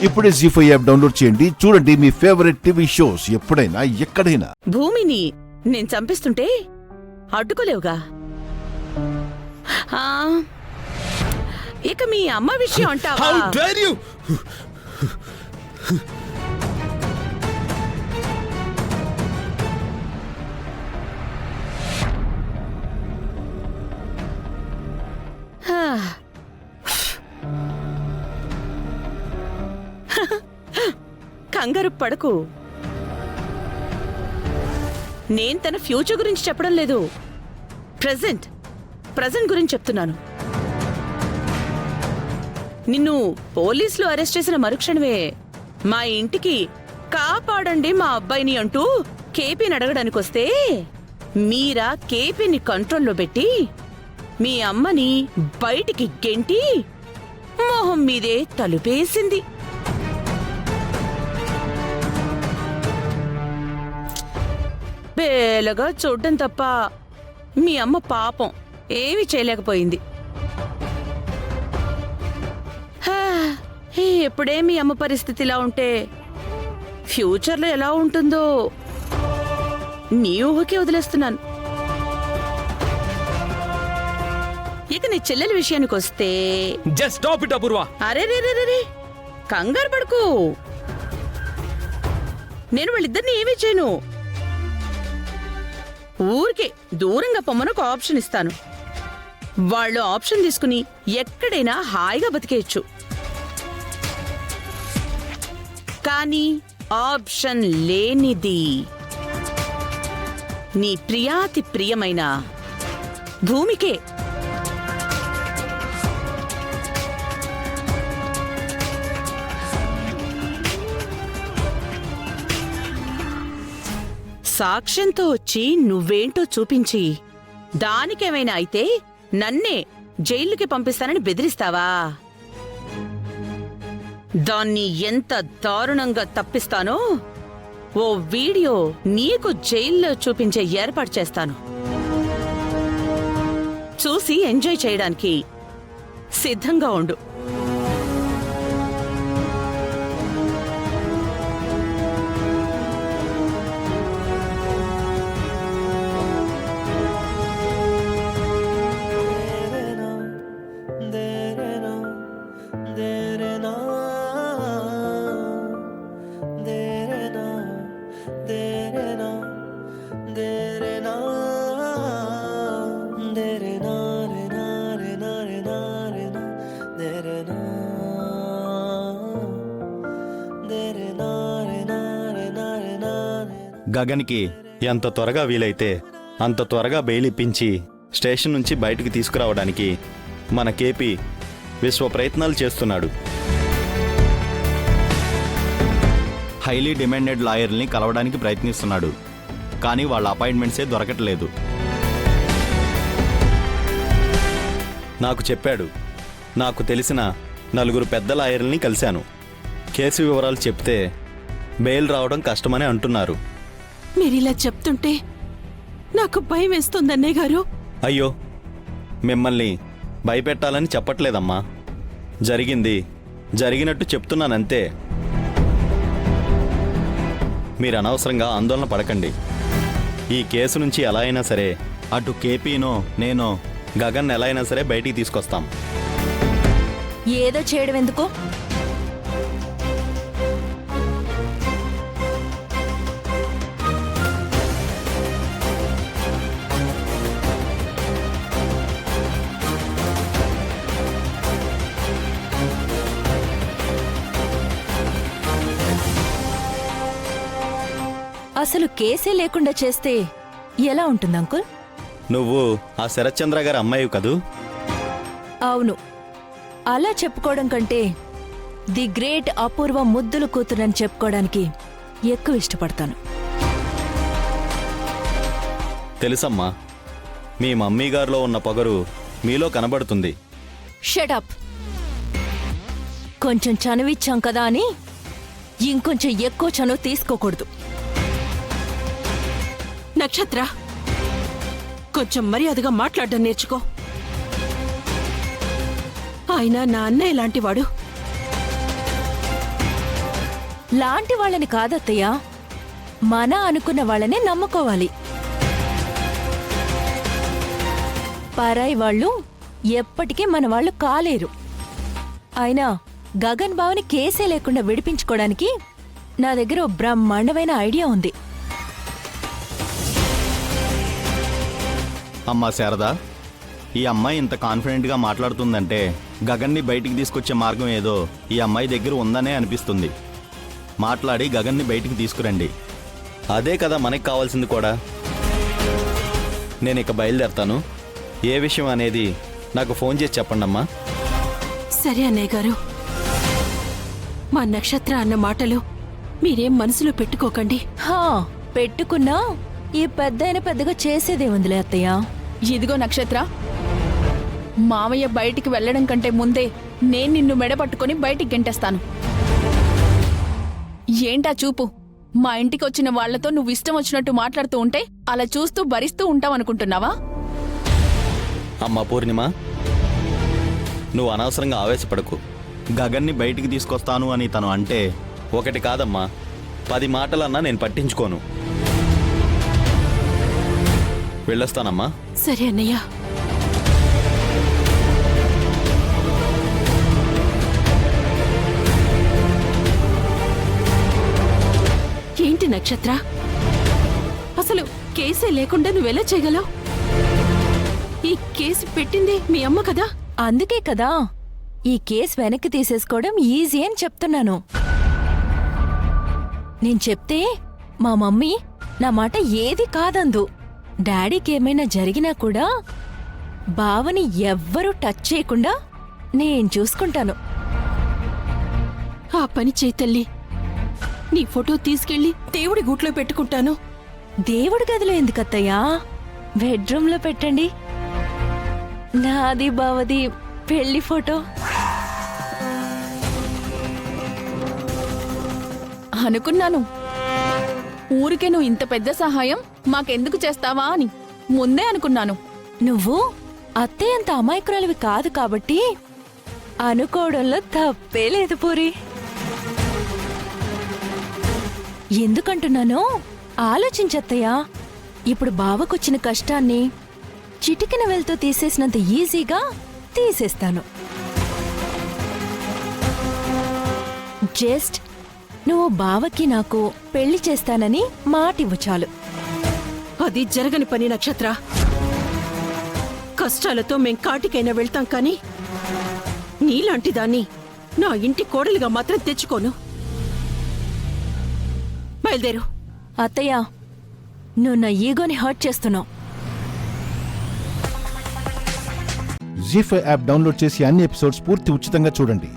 ఇప్పుడే జీ5 app download చేయండి. చూడండి మీ ఫేవరెట్ టీవీ షోస్ ఎప్పుడైనా ఎక్కడైనా. భూమిని నేను చంపిస్తుంటే అడ్డుకోలేవుగా. ఇక మీ అమ్మ విషయం అంటావా? How dare you! కంగారు పడకు. నేను తన ఫ్యూచర్ గురించి చెప్పడం లేదు, ప్రెజెంట్ గురించి చెప్తున్నాను. నిన్ను పోలీసులు అరెస్ట్ చేసిన మరుక్షణమే మా ఇంటికి కాపాడండి మా అబ్బాయిని అంటూ కేపీని అడగడానికి వస్తే మీరా కేపీని కంట్రోల్లో పెట్టి మీ అమ్మని బయటికి గెంటి మొహం మీదే తలుపేసింది. బేలగా చూడ్డం తప్ప మీ అమ్మ పాపం ఏమీ చేయలేకపోయింది. ఎప్పుడే మీ అమ్మ పరిస్థితి ఇలా ఉంటే ఫ్యూచర్లో ఎలా ఉంటుందో నీ ఊహకే వదిలేస్తున్నాను. ఇక నీ చెల్లెలి విషయానికి వస్తే Just stop it, అపూర్వ. అరే రే రే రే కంగారు పడుకు. నేను వాళ్ళిద్దరిని ఏమీ చేయను. ఊరికే దూరంగా పొమ్మను ఒక ఆప్షన్ ఇస్తాను. వాళ్ళు ఆప్షన్ తీసుకుని ఎక్కడైనా హాయిగా బతికేయచ్చు. కానీ ఆప్షన్ లేనిది నీ ప్రియాతి ప్రియమైన భూమికే. సాక్ష్యంతో వచ్చి నువ్వేంటో చూపించి దానికేమైనా అయితే నన్నే జైలుకి పంపిస్తానని బెదిరిస్తావా? దాన్ని ఎంత దారుణంగా తప్పిస్తానో ఓ వీడియో నీకు జైల్లో చూపించే ఏర్పాటు చేస్తాను. చూసి ఎంజాయ్ చేయడానికి సిద్ధంగా ఉండు. గగన్కి ఎంత త్వరగా వీలైతే అంత త్వరగా బెయిల్ ఇప్పించి స్టేషన్ నుంచి బయటకు తీసుకురావడానికి మన కేపీ విశ్వ ప్రయత్నాలు చేస్తున్నాడు. హైలీ డిమాండెడ్ లాయర్ని కలవడానికి ప్రయత్నిస్తున్నాడు. కానీ వాళ్ళ అపాయింట్మెంట్సే దొరకట్లేదు. నాకు చెప్పాడు, నాకు తెలిసిన 4 పెద్ద లాయర్లని కలిశాను. కేసు వివరాలు చెప్తే బెయిల్ రావడం కష్టమని అంటున్నారు. మీరిలా చెప్తుంటే నాకు భయం వేస్తుంది అన్నయ్య గారు. అయ్యో, మిమ్మల్ని భయపెట్టాలని చెప్పట్లేదమ్మా. జరిగింది జరిగినట్టు చెప్తున్నానంతే. మీరు అనవసరంగా ఆందోళన పడకండి. ఈ కేసు నుంచి ఎలా అయినా సరే అటు కేపీనో నేనో గగన్ ఎలా అయినా సరే బయటికి తీసుకొస్తాం. ఏదో చేయడం ఎందుకు? అసలు కేసే లేకుండా చేస్తే ఎలా ఉంటుంది అంకుల్? నువ్వు ఆ శరత్చంద్ర గారి అమ్మాయి కదూ? అవును. అలా చెప్పుకోవడం కంటే ది గ్రేట్ అపూర్వ ముద్దులు కూతురని చెప్పుకోవడానికి ఎక్కువ ఇష్టపడతాను. తెలుసమ్మా, మీ మమ్మీ గారిలో ఉన్న పొగరు మీలో కనబడుతుంది. షటప్. కొంచెం చనువిచ్చాం కదా అని ఇంకొంచెం ఎక్కువ చనువు తీసుకోకూడదు. నక్షత్ర, కొంచెం మర్యాదగా మాట్లాడడం నేర్చుకో. ఆయన నా అన్నయ్య లాంటివాడు. లాంటి వాళ్ళని కాదత్తయ్య, మన అనుకున్న వాళ్ళనే నమ్ముకోవాలి. పరాయి వాళ్ళు ఎప్పటికీ మన వాళ్ళు కాలేరు. అయినా గగన్ బావని కేసే లేకుండా విడిపించుకోవడానికి నా దగ్గర ఓ బ్రహ్మాండమైన ఐడియా ఉంది. అమ్మా శారదా, ఈ అమ్మాయి ఇంత కాన్ఫిడెంట్గా మాట్లాడుతుందంటే గగన్ని బయటికి తీసుకొచ్చే మార్గం ఏదో ఈ అమ్మాయి దగ్గర ఉందనే అనిపిస్తుంది. మాట్లాడి గగన్ని బయటికి తీసుకురండి. అదే కదా మనకి కావాల్సింది కూడా. నేను ఇక బయలుదేరతాను. ఏ విషయం అనేది నాకు ఫోన్ చేసి చెప్పండి అమ్మా. సరే అన్నయ్య గారు, మా నక్షత్ర అన్న మాటలు మీరేం మనసులో పెట్టుకోకండి. హా, పెట్టుకున్నా ఈ పెద్దాయన పెద్దగా చేసేదేముందిలే అత్తయ్య. ఇదిగో నక్షత్ర, మామయ్య బయటికి వెళ్ళడం కంటే ముందే నేను నిన్ను మెడపట్టుకొని బయటికి గెంటేస్తాను. ఏంటా చూపు? మా ఇంటికి వచ్చిన వాళ్లతో నువ్వు ఇష్టం వచ్చినట్టు మాట్లాడుతూ ఉంటే అలా చూస్తూ భరిస్తూ ఉంటావనుకుంటున్నావా? అమ్మా పూర్ణిమ, నువ్వు అనవసరంగా ఆవేశపడకు. గగన్ని బయటికి తీసుకొస్తాను అని తను అంటే ఒకటి కాదమ్మా, 10 మాటలన్నా నేను పట్టించుకోను. వెళ్ళొస్తానమ్మా. సరే అన్నయ్య. ఏంటి నక్షత్ర, అసలు కేసే లేకుండా నువ్వెలా చేయగలవు? ఈ కేసు పెట్టింది మీ అమ్మ కదా. అందుకే కదా ఈ కేసు వెనక్కి తీసేసుకోవడం ఈజీ అని చెప్తున్నాను. నేను చెప్తే మా మమ్మీ నా మాట ఏది కాదందు. డాడీకి ఏమైనా జరిగినా కూడా బావని ఎవ్వరూ టచ్ చేయకుండా నేను చూసుకుంటాను. ఆ పని చేయి తల్లి. నీ ఫోటో తీసుకెళ్లి దేవుడి గూట్లో పెట్టుకుంటాను. దేవుడి గదిలో ఎందుకత్తయ్యా, బెడ్రూమ్లో పెట్టండి. నాది బావది పెళ్లి ఫోటో. అనుకున్నాను ఊరికే నువ్వు ఇంత పెద్ద సహాయం మాకెందుకు చేస్తావా అని ముందే అనుకున్నాను. నువ్వు అత్తయ్య అంత అమాయకురాలివి కాదు కాబట్టి అనుకోవడంలో తప్పే లేదు పూరి. ఎందుకంటున్నానో ఆలోచించత్తయ్యా. ఇప్పుడు బావకొచ్చిన కష్టాన్ని చిటికిన వెళ్తూ తీసేసినంత ఈజీగా తీసేస్తాను. జస్ట్ నువ్వు బావకి నాకు పెళ్లి చేస్తానని మాటివ్వు చాలు. అది జరగని పని నక్షత్ర. కష్టాలతో మేం కాటికైనా వెళ్తాం కానీ నీలాంటి దాన్ని నా ఇంటి కోడలుగా మాత్రం తెచ్చుకోను. బయలుదేరు. అత్తయ్య, నువ్వు నా ఈగోని హర్ట్ చేస్తున్నావు. జీ5 యాప్ డౌన్లోడ్ చేసి అన్ని ఎపిసోడ్స్ పూర్తి ఉచితంగా చూడండి.